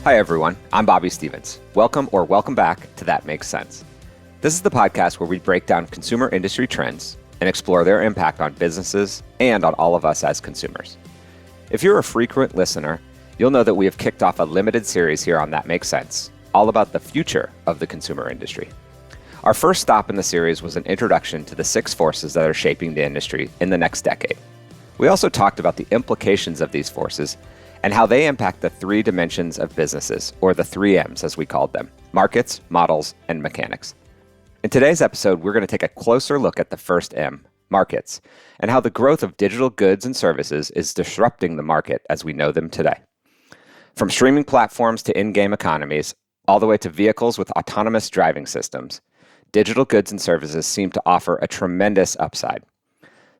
Hi, everyone. I'm Bobby Stevens. Welcome back to That Makes Sense. This is the podcast where we break down consumer industry trends and explore their impact on businesses and on all of us as consumers. If you're a frequent listener, you'll know that we have kicked off a limited series here on That Makes Sense, all about the future of the consumer industry. Our first stop in the series was an introduction to the 6 forces that are shaping the industry in the next decade. We also talked about the implications of these forces and how they impact the 3 dimensions of businesses, or the 3 M's as we called them: markets, models, and mechanics. In today's episode, we're going to take a closer look at the first M, markets, and how the growth of digital goods and services is disrupting the market as we know them today. From streaming platforms to in-game economies, all the way to vehicles with autonomous driving systems, digital goods and services seem to offer a tremendous upside.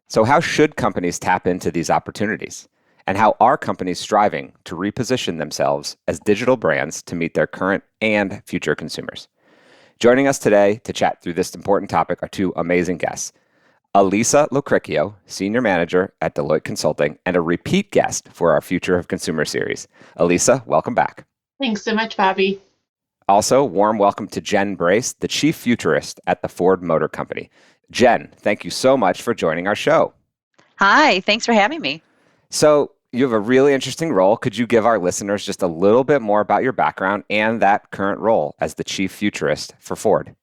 So how should companies tap into these opportunities? And how are companies striving to reposition themselves as digital brands to meet their current and future consumers? Joining us today to chat through this important topic are 2 amazing guests. Elisa Locricchio, Senior Manager at Deloitte Consulting, and a repeat guest for our Future of Consumer series. Elisa, welcome back. Thanks so much, Bobby. Also, warm welcome to Jen Brace, the Chief Futurist at the Ford Motor Company. Jen, thank you so much for joining our show. Hi, thanks for having me. So, you have a really interesting role. Could you give our listeners just a little bit more about your background and that current role as the Chief Futurist for Ford?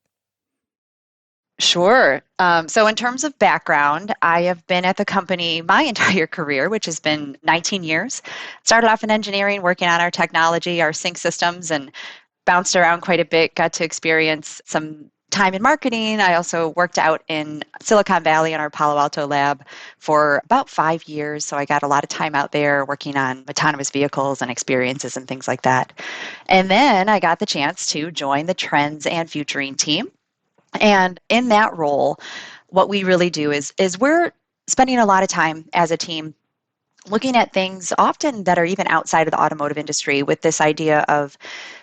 Sure. So in terms of background, I have been at the company my entire career, which has been 19 years. Started off in engineering, working on our technology, our sync systems, and bounced around quite a bit, got to experience some time in marketing. I also worked out in Silicon Valley in our Palo Alto lab for about 5 years. So I got a lot of time out there working on autonomous vehicles and experiences and things like that. And then I got the chance to join the Trends and Futuring team. And in that role, what we really do is we're spending a lot of time as a team looking at things often that are even outside of the automotive industry, with this idea of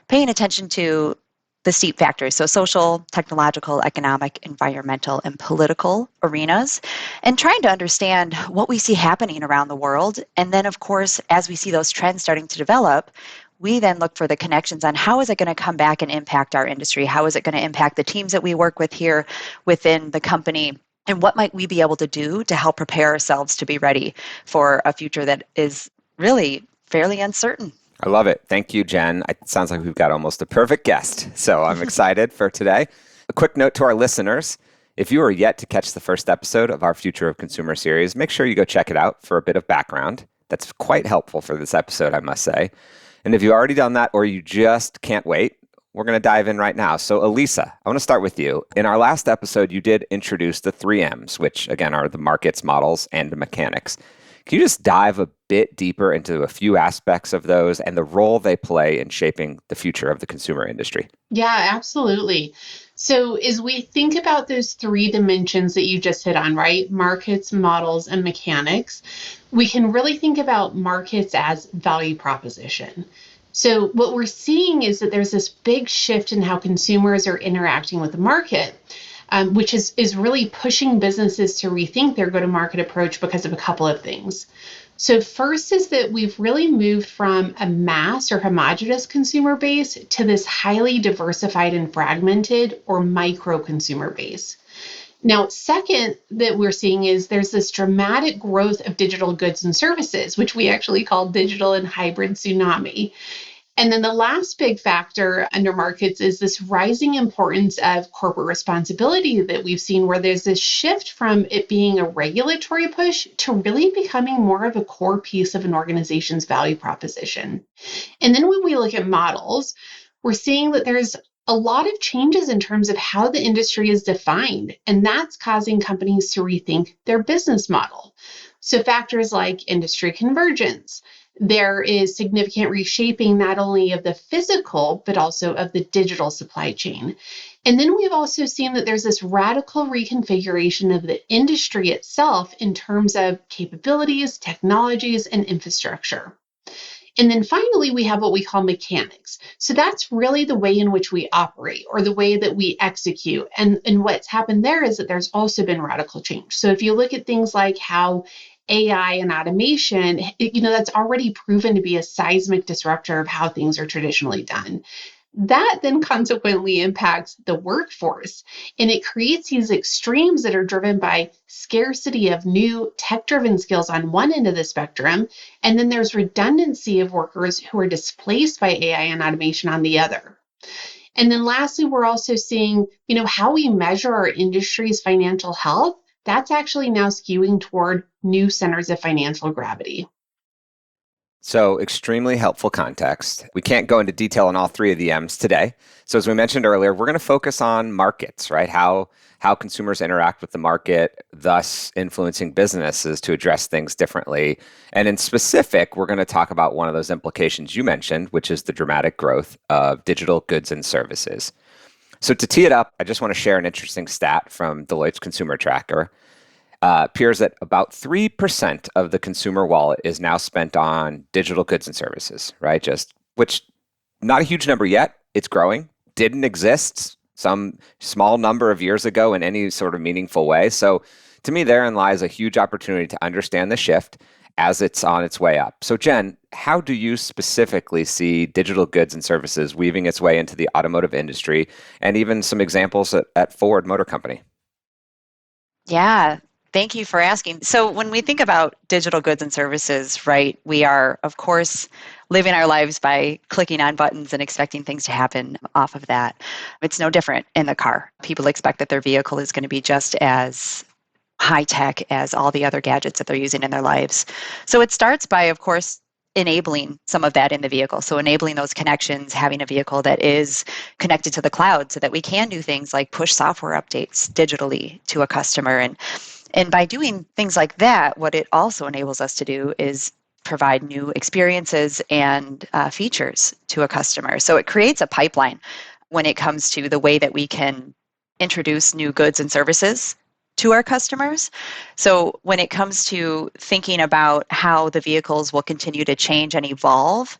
paying attention to the STEEP factors, so social, technological, economic, environmental, and political arenas, and trying to understand what we see happening around the world. And then, of course, as we see those trends starting to develop, we then look for the connections on how is it going to come back and impact our industry? How is it going to impact the teams that we work with here within the company? And what might we be able to do to help prepare ourselves to be ready for a future that is really fairly uncertain? I love it. Thank you, Jen. It sounds like we've got almost a perfect guest. So I'm excited for today. A quick note to our listeners. If you are yet to catch the first episode of our Future of Consumer series, make sure you go check it out for a bit of background. That's quite helpful for this episode, I must say. And if you've already done that or you just can't wait, we're going to dive in right now. So Elisa, I want to start with you. In our last episode, you did introduce the 3 M's, which again are the markets, models, and mechanics. Can you just dive a bit deeper into a few aspects of those and the role they play in shaping the future of the consumer industry? Yeah, absolutely. So as we think about those 3 dimensions that you just hit on, right? Markets, models, and mechanics, we can really think about markets as value proposition. So what we're seeing is that there's this big shift in how consumers are interacting with the market, which is really pushing businesses to rethink their go-to-market approach because of a couple of things. So first is that we've really moved from a mass or homogeneous consumer base to this highly diversified and fragmented or micro consumer base. Now, second that we're seeing is there's this dramatic growth of digital goods and services, which we actually call digital and hybrid tsunami. And then the last big factor under markets is this rising importance of corporate responsibility that we've seen, where there's this shift from it being a regulatory push to really becoming more of a core piece of an organization's value proposition. And then when we look at models, we're seeing that there's a lot of changes in terms of how the industry is defined, and that's causing companies to rethink their business model. So factors like industry convergence. There is significant reshaping not only of the physical, but also of the digital supply chain. And then we've also seen that there's this radical reconfiguration of the industry itself in terms of capabilities, technologies, and infrastructure. And then finally, we have what we call mechanics. So that's really the way in which we operate or the way that we execute. And what's happened there is that there's also been radical change. So if you look at things like how AI and automation, that's already proven to be a seismic disruptor of how things are traditionally done. That then consequently impacts the workforce, and it creates these extremes that are driven by scarcity of new tech-driven skills on one end of the spectrum, and then there's redundancy of workers who are displaced by AI and automation on the other. And then lastly, we're also seeing, how we measure our industry's financial health. That's actually now skewing toward new centers of financial gravity. So, extremely helpful context. We can't go into detail on all three of the M's today. So, as we mentioned earlier, we're going to focus on markets, right? How consumers interact with the market, thus influencing businesses to address things differently. And in specific, we're going to talk about one of those implications you mentioned, which is the dramatic growth of digital goods and services. So, to tee it up, I just want to share an interesting stat from Deloitte's Consumer Tracker. Appears that about 3% of the consumer wallet is now spent on digital goods and services, right? Which not a huge number yet. It's growing. Didn't exist some small number of years ago in any sort of meaningful way. So to me, therein lies a huge opportunity to understand the shift as it's on its way up. So Jen, how do you specifically see digital goods and services weaving its way into the automotive industry, and even some examples at Ford Motor Company? Yeah. Thank you for asking. So when we think about digital goods and services, right, we are, of course, living our lives by clicking on buttons and expecting things to happen off of that. It's no different in the car. People expect that their vehicle is going to be just as high tech as all the other gadgets that they're using in their lives. So it starts by, of course, enabling some of that in the vehicle. So enabling those connections, having a vehicle that is connected to the cloud so that we can do things like push software updates digitally to a customer. And by doing things like that, what it also enables us to do is provide new experiences and features to a customer. So it creates a pipeline when it comes to the way that we can introduce new goods and services to our customers. So when it comes to thinking about how the vehicles will continue to change and evolve,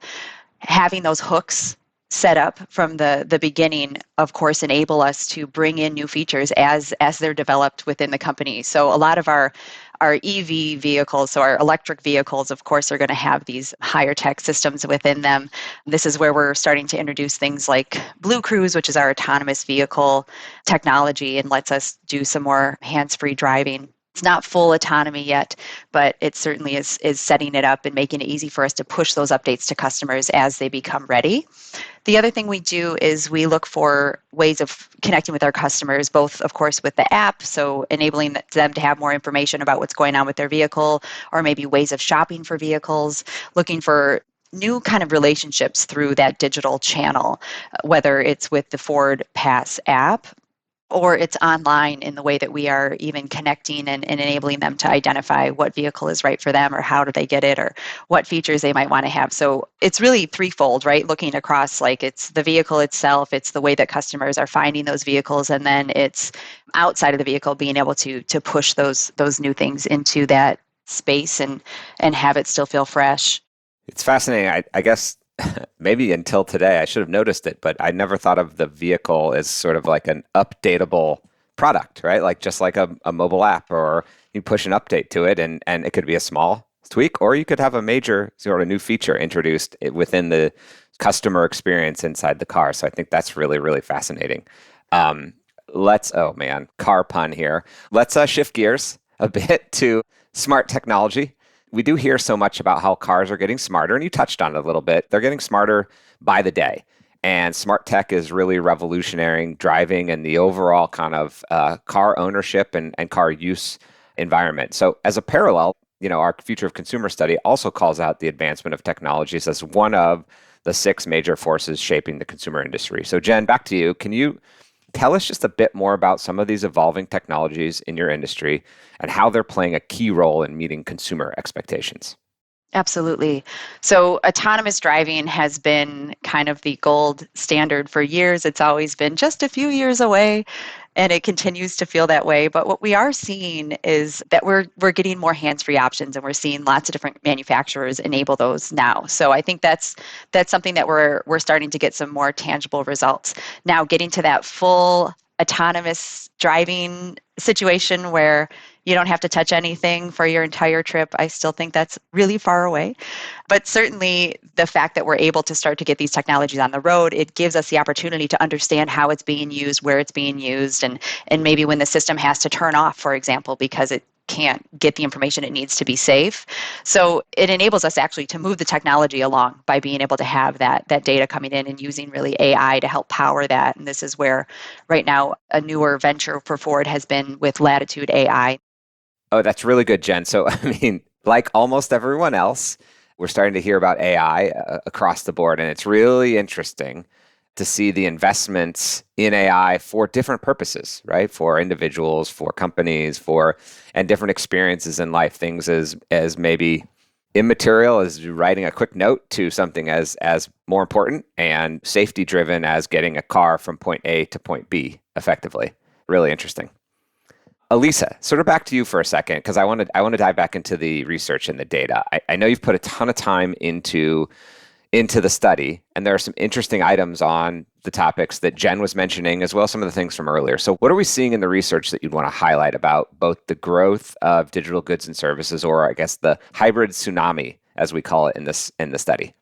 having those hooks set up from the beginning, of course, enable us to bring in new features as they're developed within the company. So a lot of our EV vehicles, so our electric vehicles, of course, are going to have these higher tech systems within them. This is where we're starting to introduce things like Blue Cruise, which is our autonomous vehicle technology and lets us do some more hands-free driving. It's not full autonomy yet, but it certainly is setting it up and making it easy for us to push those updates to customers as they become ready. The other thing we do is we look for ways of connecting with our customers, both, of course, with the app, so enabling them to have more information about what's going on with their vehicle, or maybe ways of shopping for vehicles, looking for new kind of relationships through that digital channel, whether it's with the Ford Pass app, or it's online in the way that we are even connecting and enabling them to identify what vehicle is right for them, or how do they get it, or what features they might want to have. So it's really threefold, right? Looking across, like, it's the vehicle itself, it's the way that customers are finding those vehicles, and then it's outside of the vehicle being able to push those new things into that space and have it still feel fresh. It's fascinating. I guess maybe until today, I should have noticed it, but I never thought of the vehicle as sort of like an updatable product, right? Like just like a mobile app, or you push an update to it and it could be a small tweak, or you could have a major sort of new feature introduced within the customer experience inside the car. So I think that's really, really fascinating. Oh man, car pun here. Let's shift gears a bit to smart technology. We do hear so much about how cars are getting smarter, and you touched on it a little bit. They're getting smarter by the day. And smart tech is really revolutionizing driving and the overall kind of car ownership and car use environment. So as a parallel, our Future of Consumer study also calls out the advancement of technologies as one of the 6 major forces shaping the consumer industry. So Jen, back to you. Can you tell us just a bit more about some of these evolving technologies in your industry and how they're playing a key role in meeting consumer expectations? Absolutely. So autonomous driving has been kind of the gold standard for years. It's always been just a few years away, and it continues to feel that way. But what we are seeing is that we're getting more hands-free options, and we're seeing lots of different manufacturers enable those now. So I think that's something that we're starting to get some more tangible results. Now, getting to that full autonomous driving situation where you don't have to touch anything for your entire trip. I still think that's really far away. But certainly the fact that we're able to start to get these technologies on the road, it gives us the opportunity to understand how it's being used, where it's being used, and maybe when the system has to turn off, for example, because it can't get the information it needs to be safe. So it enables us actually to move the technology along by being able to have that data coming in and using really AI to help power that. And this is where right now a newer venture for Ford has been with Latitude AI. Oh, that's really good, Jen. So, like almost everyone else, we're starting to hear about AI across the board, and it's really interesting to see the investments in AI for different purposes, right? For individuals, for companies, and different experiences in life. Things as maybe immaterial as writing a quick note to something as more important and safety driven as getting a car from point A to point B effectively. Really interesting. Elisa, sort of back to you for a second, because I want to dive back into the research and the data. I know you've put a ton of time into the study, and there are some interesting items on the topics that Jen was mentioning, as well as some of the things from earlier. So what are we seeing in the research that you'd want to highlight about both the growth of digital goods and services, or I guess the hybrid tsunami, as we call it in the study?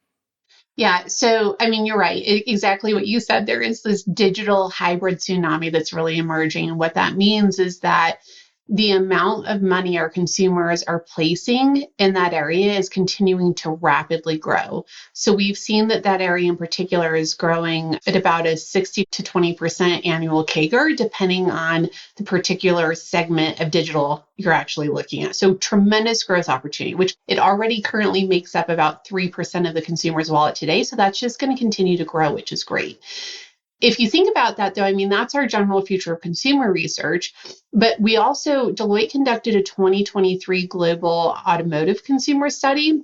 Yeah, so you're right. Exactly what you said. There is this digital hybrid tsunami that's really emerging. And what that means is that the amount of money our consumers are placing in that area is continuing to rapidly grow. So we've seen that area in particular is growing at about a 60 to 20% annual CAGR, depending on the particular segment of digital you're actually looking at. So tremendous growth opportunity, which it already currently makes up about 3% of the consumer's wallet today. So that's just going to continue to grow, which is great. If you think about that, though, that's our general future of consumer research. But we also, Deloitte conducted a 2023 global automotive consumer study.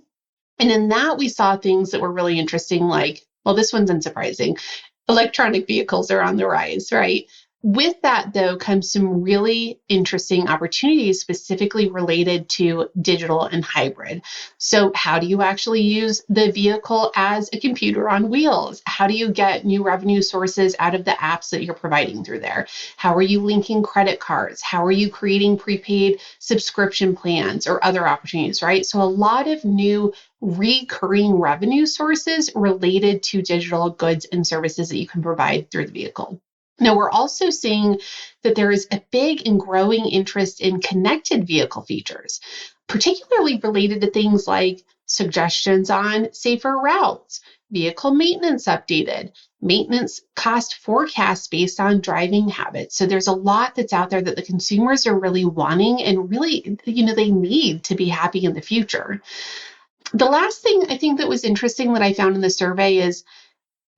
And in that, we saw things that were really interesting, like, well, this one's unsurprising. Electronic vehicles are on the rise, right? With that, though, comes some really interesting opportunities specifically related to digital and hybrid. So how do you actually use the vehicle as a computer on wheels? How do you get new revenue sources out of the apps that you're providing through there? How are you linking credit cards? How are you creating prepaid subscription plans or other opportunities, right? So a lot of new recurring revenue sources related to digital goods and services that you can provide through the vehicle. Now, we're also seeing that there is a big and growing interest in connected vehicle features, particularly related to things like suggestions on safer routes, vehicle maintenance updated, maintenance cost forecasts based on driving habits. So there's a lot that's out there that the consumers are really wanting and really, they need to be happy in the future. The last thing I think that was interesting that I found in the survey is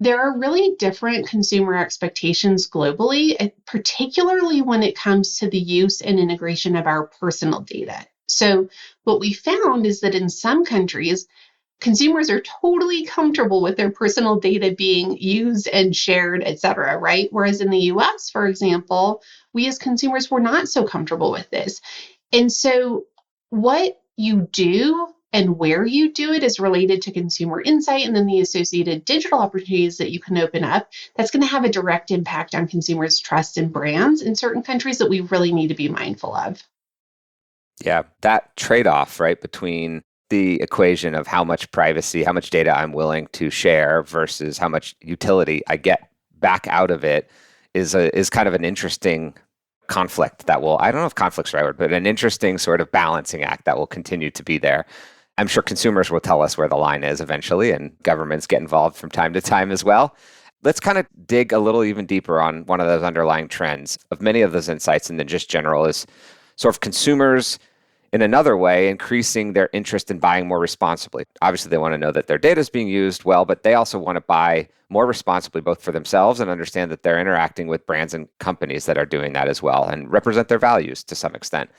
there are really different consumer expectations globally, particularly when it comes to the use and integration of our personal data. So what we found is that in some countries, consumers are totally comfortable with their personal data being used and shared, et cetera, right? Whereas in the US, for example, we as consumers were not so comfortable with this. And so what you do and where you do it is related to consumer insight and then the associated digital opportunities that you can open up. That's going to have a direct impact on consumers' trust in brands in certain countries that we really need to be mindful of. Yeah, that trade-off, right, between the equation of how much privacy, how much data I'm willing to share versus how much utility I get back out of it is kind of an interesting conflict that will, I don't know if conflict's the right word, but an interesting sort of balancing act that will continue to be there. I'm sure consumers will tell us where the line is eventually, and governments get involved from time to time as well. Let's kind of dig a little even deeper on one of those underlying trends of many of those insights, and then just general is sort of consumers in another way increasing their interest in buying more responsibly. Obviously, they want to know that their data is being used well, but they also want to buy more responsibly, both for themselves and understand that they're interacting with brands and companies that are doing that as well and represent their values to some extent.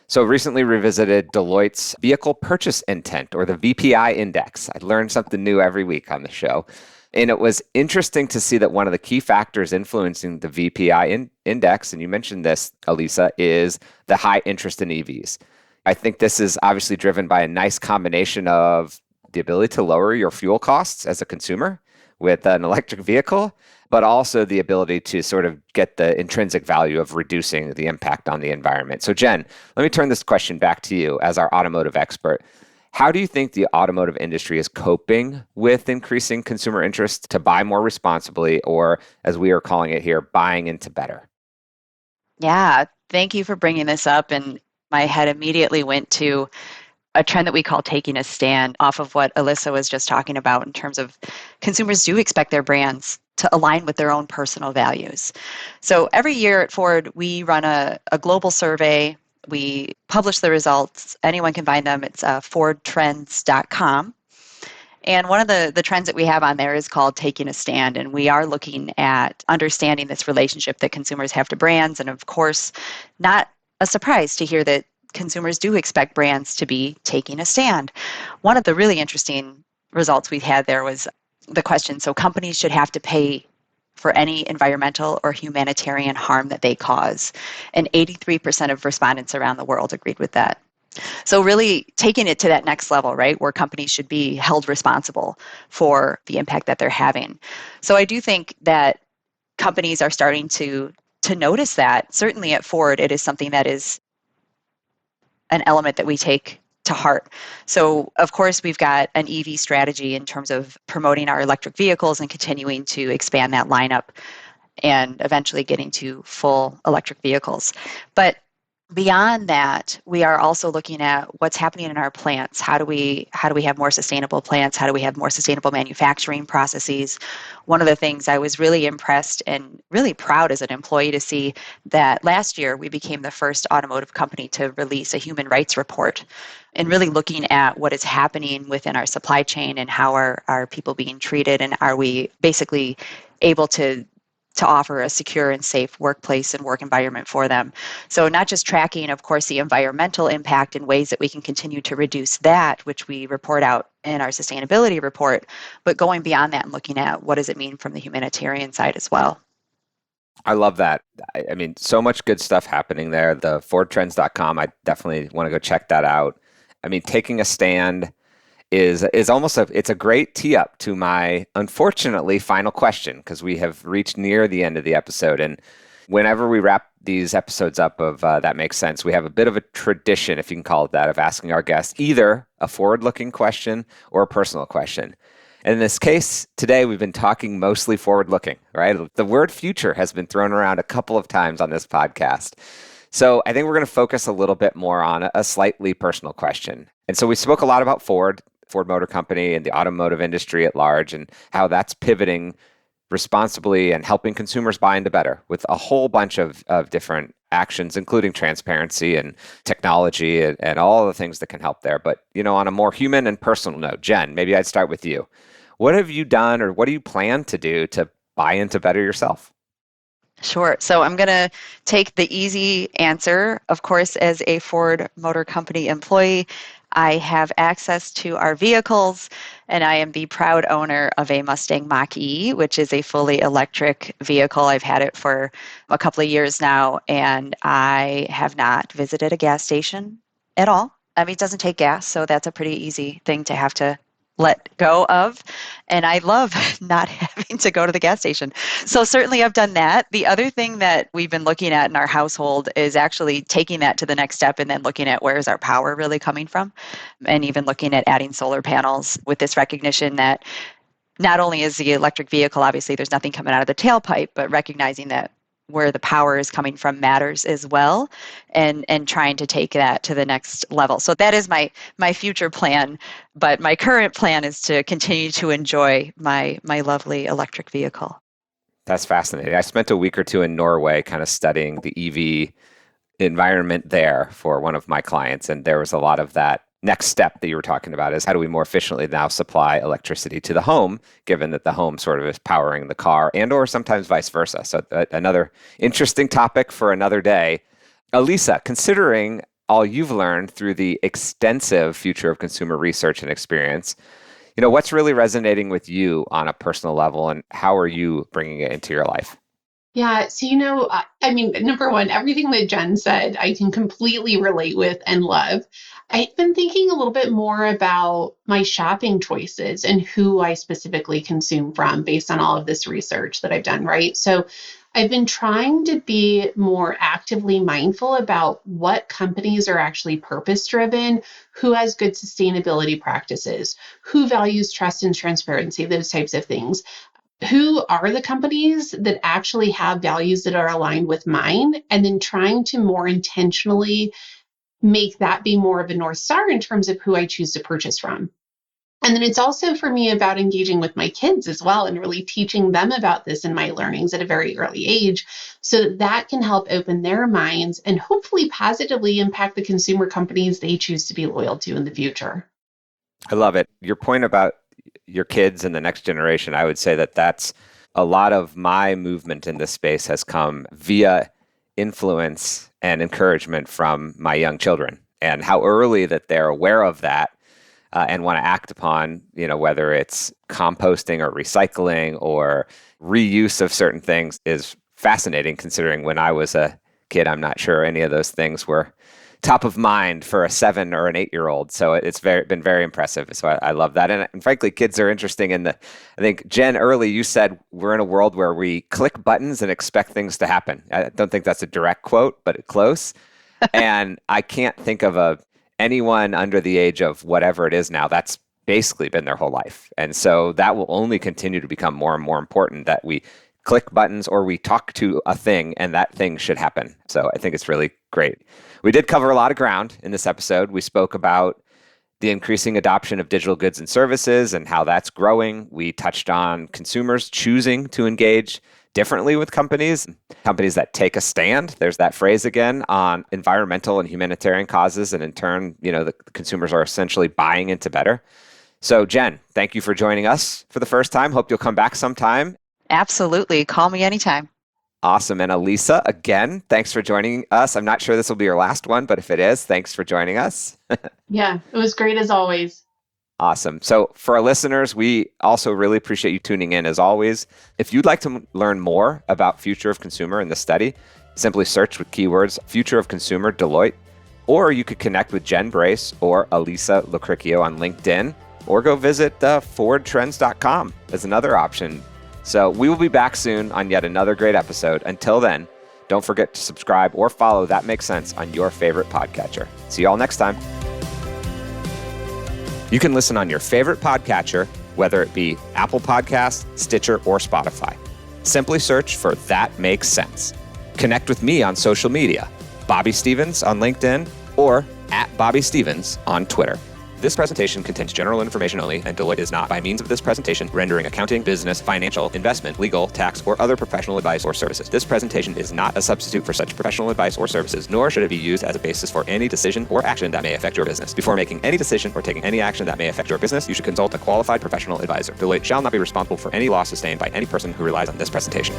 So recently revisited Deloitte's Vehicle Purchase Intent, or the VPI Index. I learn something new every week on the show. And it was interesting to see that one of the key factors influencing the VPI index, and you mentioned this, Elisa, is the high interest in EVs. I think this is obviously driven by a nice combination of the ability to lower your fuel costs as a consumer with an electric vehicle, but also the ability to sort of get the intrinsic value of reducing the impact on the environment. So Jen, let me turn this question back to you as our automotive expert. How do you think the automotive industry is coping with increasing consumer interest to buy more responsibly, or as we are calling it here, buying into better? Yeah, thank you for bringing this up. And my head immediately went to a trend that we call taking a stand off of what Alyssa was just talking about in terms of consumers do expect their brands to align with their own personal values. So every year at Ford, we run a global survey. We publish the results. Anyone can find them. It's fordtrends.com. And one of the trends that we have on there is called Taking a Stand. And we are looking at understanding this relationship that consumers have to brands. And of course, not a surprise to hear that consumers do expect brands to be taking a stand. One of the really interesting results we had there was the question, so companies should have to pay for any environmental or humanitarian harm that they cause. And 83% of respondents around the world agreed with that. So really taking it to that next level, right, where companies should be held responsible for the impact that they're having. So I do think that companies are starting to notice that. Certainly at Ford, it is something that is an element that we take to heart. So of course, we've got an EV strategy in terms of promoting our electric vehicles and continuing to expand that lineup and eventually getting to full electric vehicles. But beyond that, we are also looking at what's happening in our plants. How do we have more sustainable plants? How do we have more sustainable manufacturing processes? One of the things I was really impressed and really proud as an employee to see that last year we became the first automotive company to release a human rights report, and really looking at what is happening within our supply chain and how are people being treated, and are we basically able to offer a secure and safe workplace and work environment for them. So not just tracking, of course, the environmental impact and ways that we can continue to reduce that, which we report out in our sustainability report, but going beyond that and looking at what does it mean from the humanitarian side as well. I love that. I mean, so much good stuff happening there. The fordtrends.com, I definitely want to go check that out. I mean, taking a stand is almost it's a great tee up to my, unfortunately, final question, because we have reached near the end of the episode. And whenever we wrap these episodes up of That Makes Sense, we have a bit of a tradition, if you can call it that, of asking our guests either a forward-looking question or a personal question. And in this case, today we've been talking mostly forward-looking, right? The word future has been thrown around a couple of times on this podcast. So I think we're going to focus a little bit more on a slightly personal question. And so we spoke a lot about Ford Motor Company and the automotive industry at large, and how that's pivoting responsibly and helping consumers buy into better with a whole bunch of different actions, including transparency and technology and all the things that can help there. But, on a more human and personal note, Jen, maybe I'd start with you. What have you done, or what do you plan to do to buy into better yourself? Sure. So I'm going to take the easy answer. Of course, as a Ford Motor Company employee, I have access to our vehicles, and I am the proud owner of a Mustang Mach-E, which is a fully electric vehicle. I've had it for a couple of years now, and I have not visited a gas station at all. I mean, it doesn't take gas, so that's a pretty easy thing to have to let go of. And I love not having to go to the gas station. So certainly I've done that. The other thing that we've been looking at in our household is actually taking that to the next step and then looking at where is our power really coming from, and even looking at adding solar panels with this recognition that not only is the electric vehicle, obviously there's nothing coming out of the tailpipe, but recognizing that where the power is coming from matters as well, and trying to take that to the next level. So that is my future plan, but my current plan is to continue to enjoy my lovely electric vehicle. That's fascinating. I spent a week or two in Norway kind of studying the EV environment there for one of my clients, and there was a lot of that next step that you were talking about, is how do we more efficiently now supply electricity to the home, given that the home sort of is powering the car, and or sometimes vice versa. So another interesting topic for another day. Elisa, considering all you've learned through the extensive future of consumer research and experience, what's really resonating with you on a personal level, and how are you bringing it into your life? Yeah. So, I mean, number one, everything that Jen said, I can completely relate with and love. I've been thinking a little bit more about my shopping choices and who I specifically consume from based on all of this research that I've done, right? So, I've been trying to be more actively mindful about what companies are actually purpose driven, who has good sustainability practices, who values trust and transparency, those types of things. Who are the companies that actually have values that are aligned with mine, and then trying to more intentionally make that be more of a North Star in terms of who I choose to purchase from. And then it's also for me about engaging with my kids as well and really teaching them about this in my learnings at a very early age so that that can help open their minds and hopefully positively impact the consumer companies they choose to be loyal to in the future. I love it. Your point about your kids and the next generation, I would say that that's a lot of my movement in this space has come via influence and encouragement from my young children and how early that they're aware of that and want to act upon, whether it's composting or recycling or reuse of certain things is fascinating considering when I was a kid, I'm not sure any of those things were top of mind for a 7 or an 8-year-old. So it's been very impressive. So I love that. And frankly, kids are interesting I think, Jen, early you said we're in a world where we click buttons and expect things to happen. I don't think that's a direct quote, but close. And I can't think of anyone under the age of whatever it is now, that's basically been their whole life. And so that will only continue to become more and more important that we click buttons or we talk to a thing and that thing should happen. So I think it's really great. We did cover a lot of ground in this episode. We spoke about the increasing adoption of digital goods and services and how that's growing. We touched on consumers choosing to engage differently with companies that take a stand. There's that phrase again on environmental and humanitarian causes. And in turn, the consumers are essentially buying into better. So Jen, thank you for joining us for the first time. Hope you'll come back sometime. Absolutely. Call me anytime. Awesome. And Elisa, again, thanks for joining us. I'm not sure this will be your last one, but if it is, thanks for joining us. Yeah, it was great as always. Awesome. So for our listeners, we also really appreciate you tuning in as always. If you'd like to learn more about Future of Consumer in the study, simply search with keywords Future of Consumer Deloitte, or you could connect with Jen Brace or Elisa Locricchio on LinkedIn, or go visit forwardtrends.com as another option. So we will be back soon on yet another great episode. Until then, don't forget to subscribe or follow That Makes Sense on your favorite podcatcher. See you all next time. You can listen on your favorite podcatcher, whether it be Apple Podcasts, Stitcher, or Spotify. Simply search for That Makes Sense. Connect with me on social media, Bobby Stevens on LinkedIn or @BobbyStevens on Twitter. This presentation contains general information only, and Deloitte is not, by means of this presentation, rendering accounting, business, financial, investment, legal, tax, or other professional advice or services. This presentation is not a substitute for such professional advice or services, nor should it be used as a basis for any decision or action that may affect your business. Before making any decision or taking any action that may affect your business, you should consult a qualified professional advisor. Deloitte shall not be responsible for any loss sustained by any person who relies on this presentation.